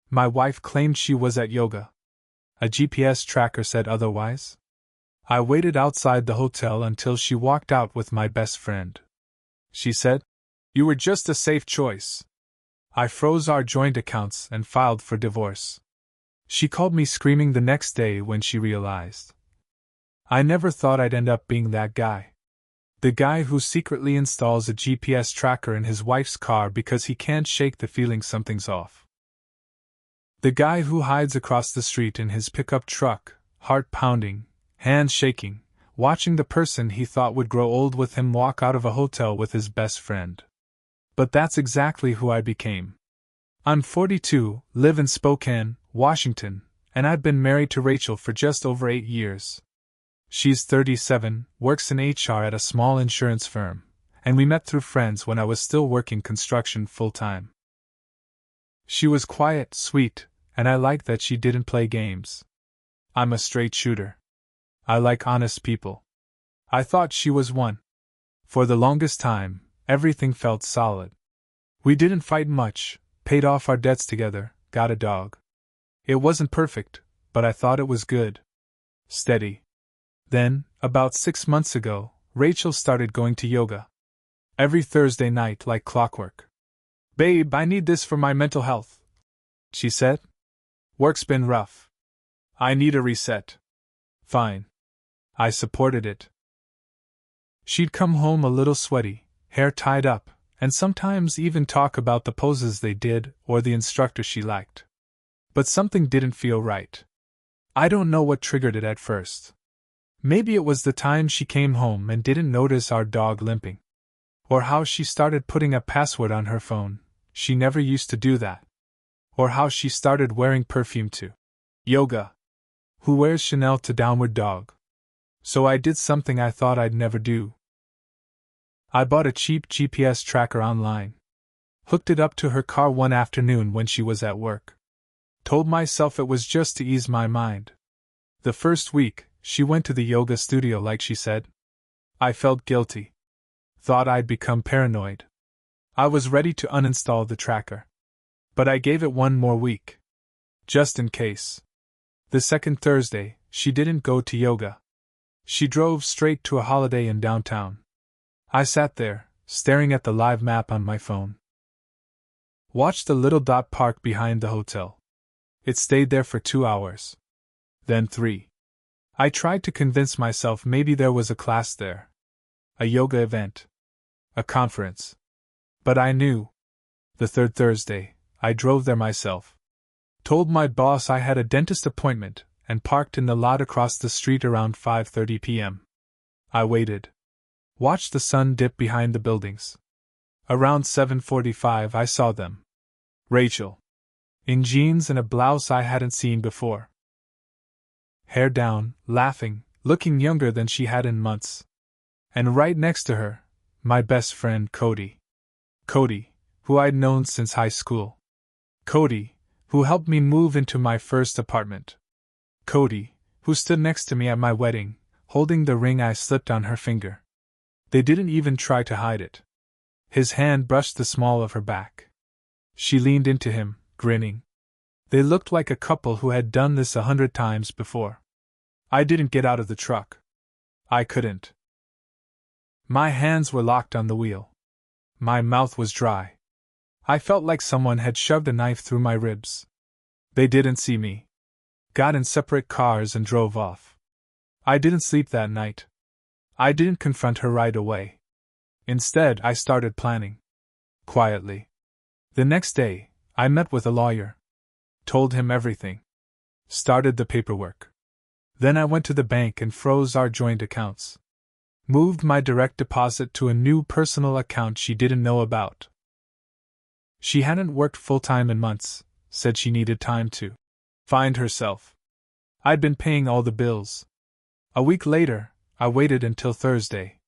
My wife claimed she was at yoga. A GPS tracker said otherwise. I waited outside the hotel until she walked out with my best friend. She said, "You were just a safe choice." I froze our joint accounts and filed for divorce. She called me screaming the next day when she realized. I never thought I'd end up being that guy. The guy who secretly installs a GPS tracker in his wife's car because he can't shake the feeling something's off. The guy who hides across the street in his pickup truck, heart pounding, hands shaking, watching the person he thought would grow old with him walk out of a hotel with his best friend. But that's exactly who I became. I'm 42, live in Spokane, Washington, and I've been married to Rachel for just over 8 years. She's 37, works in HR at a small insurance firm, and we met through friends when I was still working construction full-time. She was quiet, sweet, and I liked that she didn't play games. I'm a straight shooter. I like honest people. I thought she was one. For the longest time, everything felt solid. We didn't fight much, paid off our debts together, got a dog. It wasn't perfect, but I thought it was good. Steady. Then, about 6 months ago, Rachel started going to yoga. Every Thursday night like clockwork. "Babe, I need this for my mental health," she said. "Work's been rough. I need a reset." Fine. I supported it. She'd come home a little sweaty, hair tied up, and sometimes even talk about the poses they did or the instructor she liked. But something didn't feel right. I don't know what triggered it at first. Maybe it was the time she came home and didn't notice our dog limping. Or how she started putting a password on her phone. She never used to do that. Or how she started wearing perfume to yoga. Who wears Chanel to Downward Dog? So I did something I thought I'd never do. I bought a cheap GPS tracker online. Hooked it up to her car one afternoon when she was at work. Told myself it was just to ease my mind. The first week, she went to the yoga studio like she said. I felt guilty. Thought I'd become paranoid. I was ready to uninstall the tracker. But I gave it one more week. Just in case. The second Thursday, she didn't go to yoga. She drove straight to a Holiday Inn downtown. I sat there, staring at the live map on my phone. Watched the little dot park behind the hotel. It stayed there for 2 hours. Then 3. I tried to convince myself maybe there was a class there. A yoga event. A conference. But I knew. The third Thursday, I drove there myself. Told my boss I had a dentist appointment, and parked in the lot across the street around 5:30 p.m. I waited. Watched the sun dip behind the buildings. Around 7:45 I saw them. Rachel. In jeans and a blouse I hadn't seen before. Hair down, laughing, looking younger than she had in months. And right next to her, my best friend Cody. Cody, who I'd known since high school. Cody, who helped me move into my first apartment. Cody, who stood next to me at my wedding, holding the ring I slipped on her finger. They didn't even try to hide it. His hand brushed the small of her back. She leaned into him, grinning. They looked like a couple who had done this 100 times before. I didn't get out of the truck. I couldn't. My hands were locked on the wheel. My mouth was dry. I felt like someone had shoved a knife through my ribs. They didn't see me. Got in separate cars and drove off. I didn't sleep that night. I didn't confront her right away. Instead, I started planning. Quietly. The next day, I met with a lawyer. Told him everything. Started the paperwork. Then I went to the bank and froze our joint accounts. Moved my direct deposit to a new personal account she didn't know about. She hadn't worked full-time in months, said she needed time to find herself. I'd been paying all the bills. A week later, I waited until Thursday.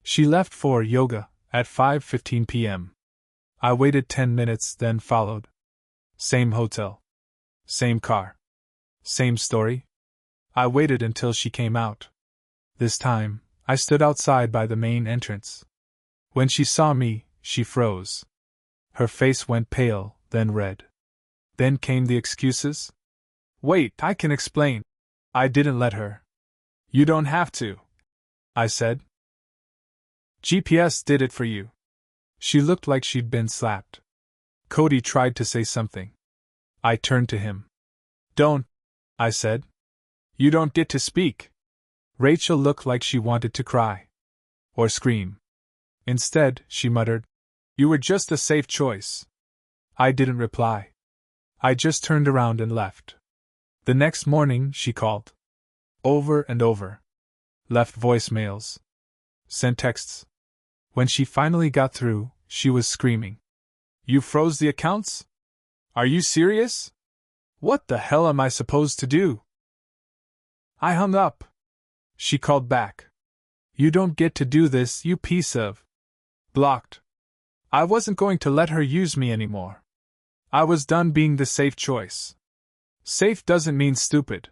She left for yoga at 5:15 p.m. I waited 10 minutes, then followed. Same hotel. Same car. Same story. I waited until she came out. This time, I stood outside by the main entrance. When she saw me, she froze. Her face went pale, then red. Then came the excuses. Wait, I can explain. I didn't let her. You don't have to, I said. GPS did it for you. She looked like she'd been slapped. Cody tried to say something. I turned to him. Don't, I said. You don't get to speak. Rachel looked like she wanted to cry. Or scream. Instead, she muttered, You were just a safe choice. I didn't reply. I just turned around and left. The next morning, she called. Over and over. Left voicemails. Sent texts. When she finally got through, she was screaming. You froze the accounts? Are you serious? What the hell am I supposed to do? I hung up. She called back. You don't get to do this, you piece of... Blocked. I wasn't going to let her use me anymore. I was done being the safe choice. Safe doesn't mean stupid.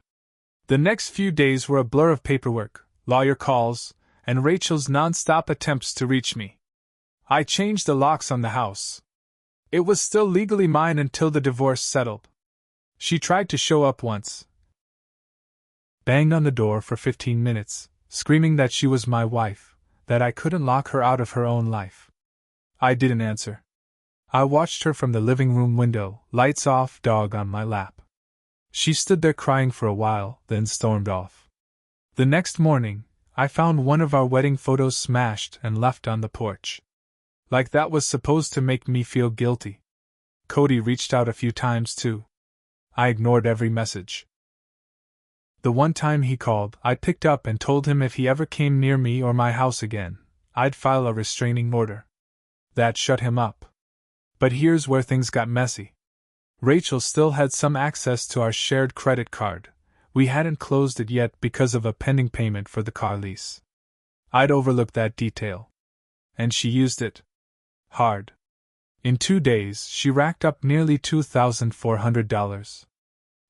The next few days were a blur of paperwork, lawyer calls, and Rachel's non-stop attempts to reach me. I changed the locks on the house. It was still legally mine until the divorce settled. She tried to show up once. Banged on the door for 15 minutes, screaming that she was my wife, that I couldn't lock her out of her own life. I didn't answer. I watched her from the living room window, lights off, dog on my lap. She stood there crying for a while, then stormed off. The next morning, I found one of our wedding photos smashed and left on the porch. Like that was supposed to make me feel guilty. Cody reached out a few times too. I ignored every message. The one time he called, I picked up and told him if he ever came near me or my house again, I'd file a restraining order. That shut him up. But here's where things got messy. Rachel still had some access to our shared credit card. We hadn't closed it yet because of a pending payment for the car lease. I'd overlooked that detail. And she used it. Hard. In 2 days, she racked up nearly $2,400.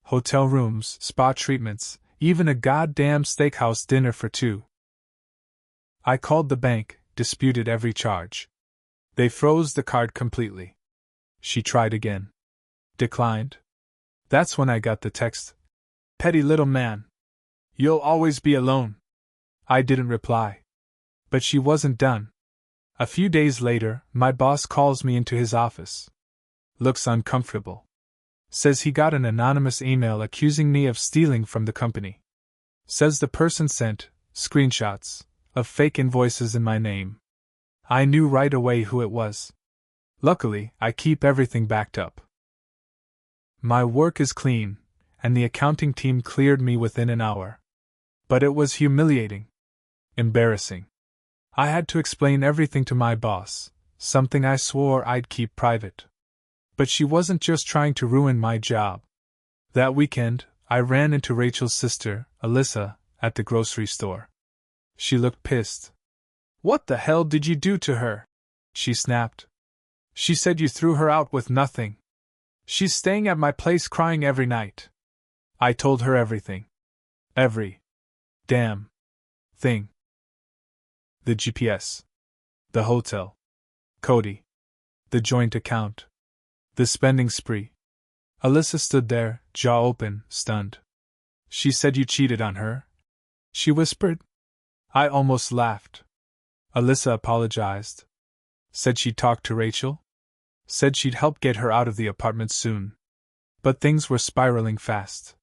Hotel rooms, spa treatments, even a goddamn steakhouse dinner for two. I called the bank, disputed every charge. They froze the card completely. She tried again. Declined. That's when I got the text. Petty little man. You'll always be alone. I didn't reply. But she wasn't done. A few days later, my boss calls me into his office. Looks uncomfortable. Says he got an anonymous email accusing me of stealing from the company. Says the person sent screenshots of fake invoices in my name. I knew right away who it was. Luckily, I keep everything backed up. My work is clean, and the accounting team cleared me within an hour. But it was humiliating. Embarrassing. I had to explain everything to my boss, something I swore I'd keep private. But she wasn't just trying to ruin my job. That weekend, I ran into Rachel's sister, Alyssa, at the grocery store. She looked pissed. What the hell did you do to her? She snapped. She said you threw her out with nothing. She's staying at my place crying every night. I told her everything. Every damn thing. The GPS. The hotel. Cody. The joint account. The spending spree. Alyssa stood there, jaw open, stunned. She said you cheated on her? She whispered. I almost laughed. Alyssa apologized. Said she'd talk to Rachel. Said she'd help get her out of the apartment soon. But things were spiraling fast.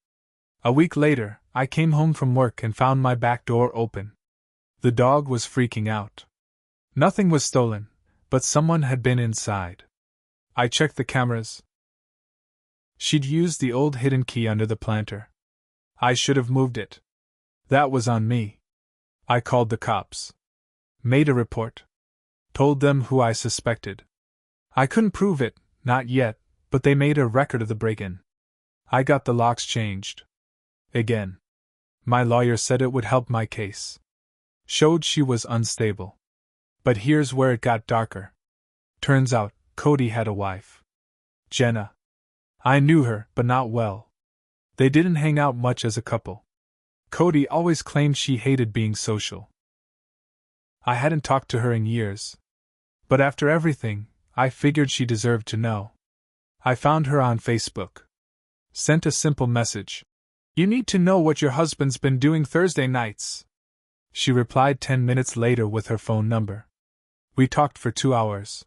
A week later, I came home from work and found my back door open. The dog was freaking out. Nothing was stolen, but someone had been inside. I checked the cameras. She'd used the old hidden key under the planter. I should have moved it. That was on me. I called the cops. Made a report. Told them who I suspected. I couldn't prove it, not yet, but they made a record of the break-in. I got the locks changed. Again. My lawyer said it would help my case. Showed she was unstable. But here's where it got darker. Turns out, Cody had a wife. Jenna. I knew her, but not well. They didn't hang out much as a couple. Cody always claimed she hated being social. I hadn't talked to her in years. But after everything, I figured she deserved to know. I found her on Facebook. Sent a simple message. You need to know what your husband's been doing Thursday nights. She replied 10 minutes later with her phone number. We talked for 2 hours.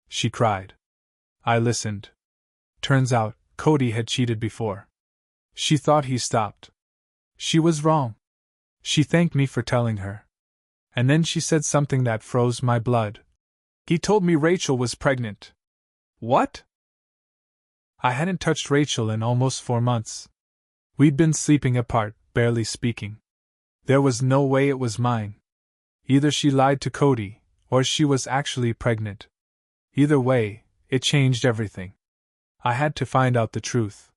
She cried. I listened. Turns out, Cody had cheated before. She thought he stopped. She was wrong. She thanked me for telling her. And then she said something that froze my blood. He told me Rachel was pregnant. What? I hadn't touched Rachel in almost 4 months. We'd been sleeping apart, barely speaking. There was no way it was mine. Either she lied to Cody, or she was actually pregnant. Either way, it changed everything. I had to find out the truth.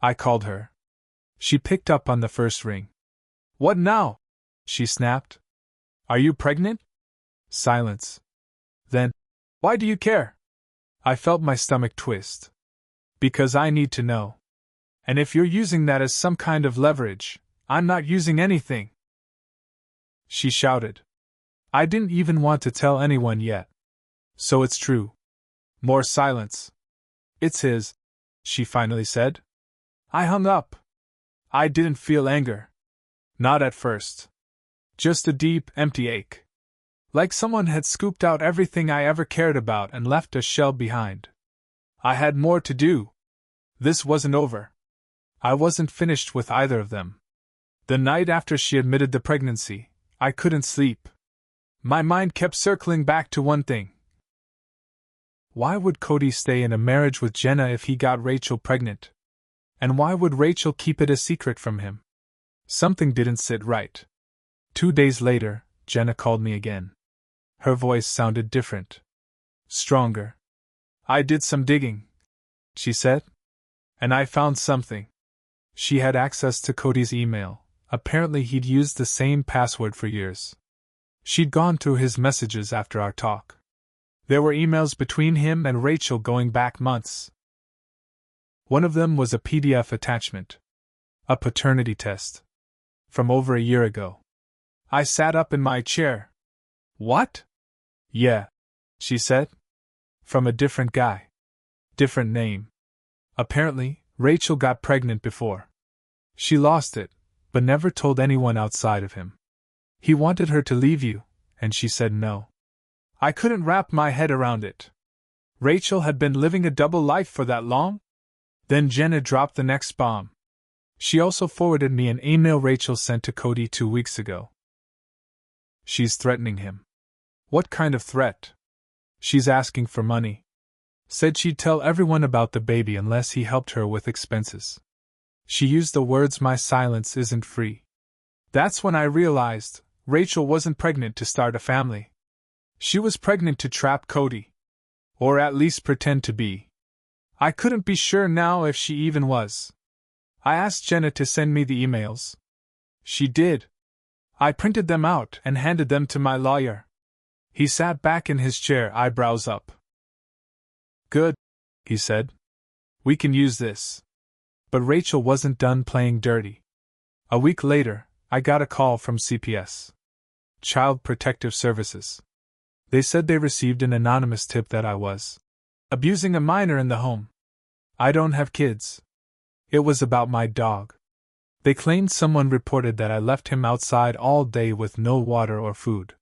I called her. She picked up on the first ring. What now? She snapped. Are you pregnant? Silence. Then, why do you care? I felt my stomach twist. Because I need to know. And if you're using that as some kind of leverage, I'm not using anything. She shouted. I didn't even want to tell anyone yet. So it's true. More silence. It's his, she finally said. I hung up. I didn't feel anger. Not at first. Just a deep, empty ache. Like someone had scooped out everything I ever cared about and left a shell behind. I had more to do. This wasn't over. I wasn't finished with either of them. The night after she admitted the pregnancy, I couldn't sleep. My mind kept circling back to one thing. Why would Cody stay in a marriage with Jenna if he got Rachel pregnant? And why would Rachel keep it a secret from him? Something didn't sit right. 2 days later, Jenna called me again. Her voice sounded different. Stronger. I did some digging, she said. And I found something. She had access to Cody's email. Apparently he'd used the same password for years. She'd gone through his messages after our talk. There were emails between him and Rachel going back months. One of them was a PDF attachment. A paternity test. From over a year ago. I sat up in my chair. What? Yeah, she said. From a different guy. Different name. Apparently, Rachel got pregnant before. She lost it, but never told anyone outside of him. He wanted her to leave you, and she said no. I couldn't wrap my head around it. Rachel had been living a double life for that long? Then Jenna dropped the next bomb. She also forwarded me an email Rachel sent to Cody 2 weeks ago. She's threatening him. What kind of threat? She's asking for money. Said she'd tell everyone about the baby unless he helped her with expenses. She used the words, "My silence isn't free." That's when I realized Rachel wasn't pregnant to start a family. She was pregnant to trap Cody. Or at least pretend to be. I couldn't be sure now if she even was. I asked Jenna to send me the emails. She did. I printed them out and handed them to my lawyer. He sat back in his chair, eyebrows up. Good, he said. We can use this. But Rachel wasn't done playing dirty. A week later, I got a call from CPS. Child Protective Services. They said they received an anonymous tip that I was abusing a minor in the home. I don't have kids. It was about my dog. They claimed someone reported that I left him outside all day with no water or food.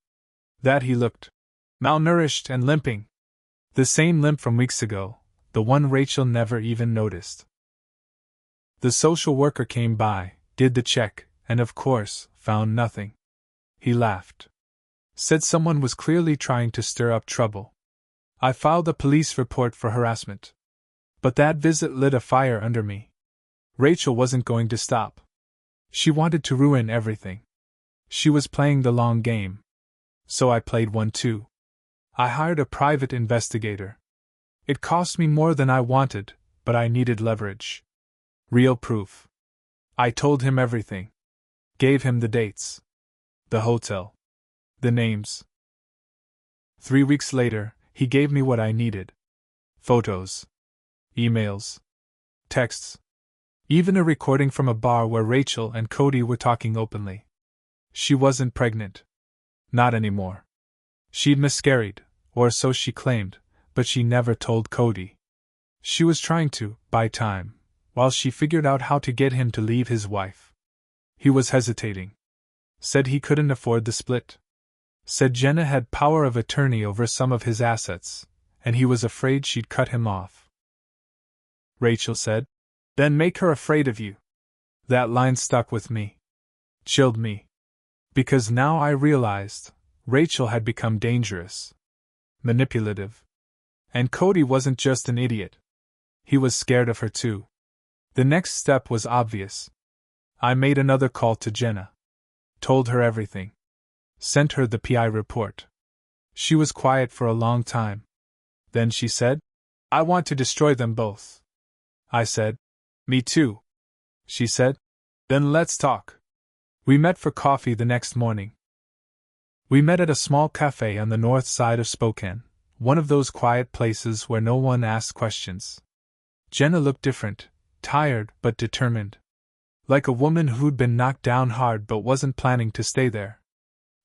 That he looked malnourished and limping. The same limp from weeks ago, the one Rachel never even noticed. The social worker came by, did the check, and of course, found nothing. He laughed. Said someone was clearly trying to stir up trouble. I filed a police report for harassment. But that visit lit a fire under me. Rachel wasn't going to stop. She wanted to ruin everything. She was playing the long game. So I played one too. I hired a private investigator. It cost me more than I wanted, but I needed leverage. Real proof. I told him everything. Gave him the dates. The hotel. The names. 3 weeks later, he gave me what I needed. Photos. Emails. Texts. Even a recording from a bar where Rachel and Cody were talking openly. She wasn't pregnant. Not anymore. She'd miscarried, or so she claimed, but she never told Cody. She was trying to buy time, while she figured out how to get him to leave his wife. He was hesitating. Said he couldn't afford the split. Said Jenna had power of attorney over some of his assets, and he was afraid she'd cut him off. Rachel said, "Then make her afraid of you." That line stuck with me. Chilled me. Because now I realized Rachel had become dangerous. Manipulative. And Cody wasn't just an idiot. He was scared of her too. The next step was obvious. I made another call to Jenna. Told her everything. Sent her the PI report. She was quiet for a long time. Then she said, "I want to destroy them both." I said, "Me too." She said, "Then let's talk." We met for coffee the next morning. We met at a small cafe on the north side of Spokane, one of those quiet places where no one asks questions. Jenna looked different, tired but determined. Like a woman who'd been knocked down hard but wasn't planning to stay there.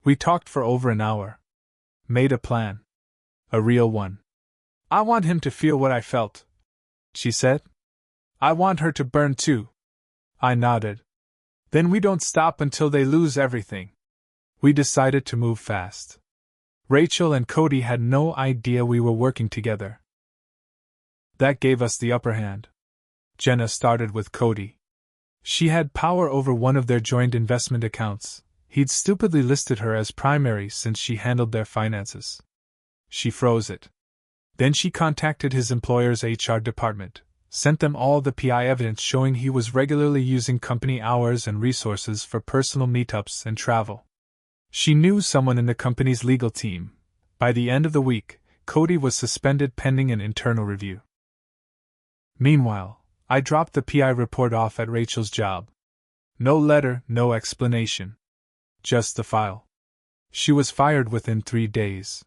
We talked for over an hour. Made a plan. A real one. "I want him to feel what I felt," she said. "I want her to burn too." I nodded. "Then we don't stop until they lose everything." We decided to move fast. Rachel and Cody had no idea we were working together. That gave us the upper hand. Jenna started with Cody. She had power over one of their joint investment accounts. He'd stupidly listed her as primary since she handled their finances. She froze it. Then she contacted his employer's HR department, sent them all the PI evidence showing he was regularly using company hours and resources for personal meetups and travel. She knew someone in the company's legal team. By the end of the week, Cody was suspended pending an internal review. Meanwhile, I dropped the PI report off at Rachel's job. No letter, no explanation. Just the file. She was fired within 3 days.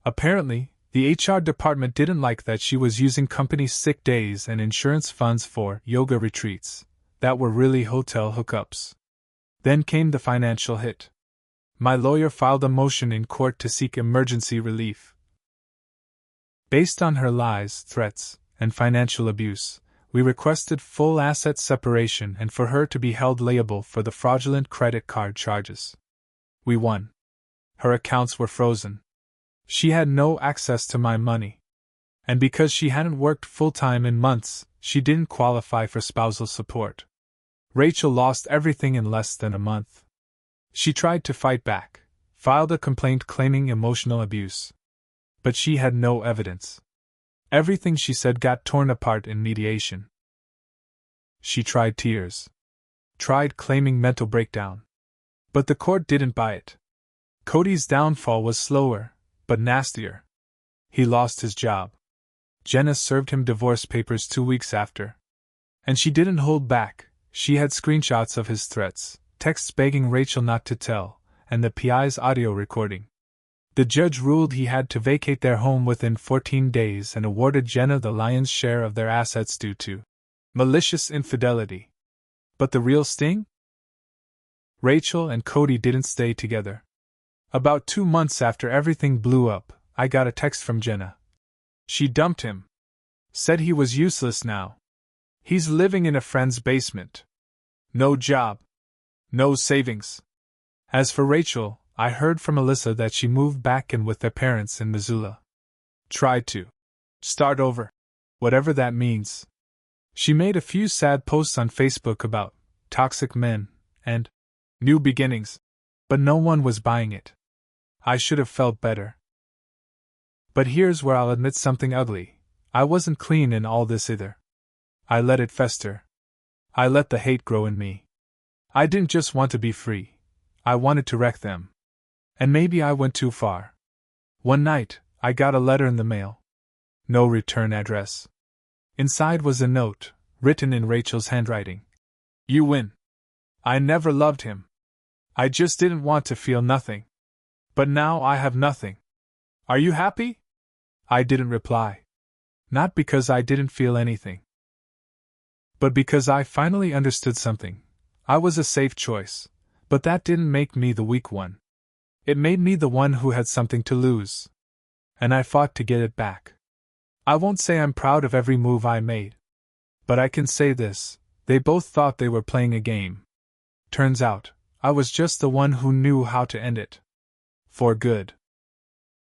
Apparently, the HR department didn't like that she was using company sick days and insurance funds for yoga retreats that were really hotel hookups. Then came the financial hit. My lawyer filed a motion in court to seek emergency relief. Based on her lies, threats, and financial abuse, we requested full asset separation and for her to be held liable for the fraudulent credit card charges. We won. Her accounts were frozen. She had no access to my money. And because she hadn't worked full-time in months, she didn't qualify for spousal support. Rachel lost everything in less than a month. She tried to fight back, filed a complaint claiming emotional abuse. But she had no evidence. Everything she said got torn apart in mediation. She tried tears. Tried claiming mental breakdown. But the court didn't buy it. Cody's downfall was slower, but nastier. He lost his job. Jenna served him divorce papers 2 weeks after. And she didn't hold back. She had screenshots of his threats, texts begging Rachel not to tell, and the PI's audio recording. The judge ruled he had to vacate their home within 14 days and awarded Jenna the lion's share of their assets due to malicious infidelity. But the real sting? Rachel and Cody didn't stay together. About 2 months after everything blew up, I got a text from Jenna. She dumped him. Said he was useless now. He's living in a friend's basement. No job. No savings. As for Rachel, I heard from Alyssa that she moved back in with their parents in Missoula. Tried to start over. Whatever that means. She made a few sad posts on Facebook about toxic men and new beginnings, but no one was buying it. I should have felt better. But here's where I'll admit something ugly. I wasn't clean in all this either. I let it fester. I let the hate grow in me. I didn't just want to be free. I wanted to wreck them. And maybe I went too far. One night, I got a letter in the mail. No return address. Inside was a note, written in Rachel's handwriting. You win. I never loved him. I just didn't want to feel nothing. But now I have nothing. Are you happy? I didn't reply. Not because I didn't feel anything. But because I finally understood something. I was a safe choice, but that didn't make me the weak one. It made me the one who had something to lose. And I fought to get it back. I won't say I'm proud of every move I made. But I can say this, they both thought they were playing a game. Turns out, I was just the one who knew how to end it. For good.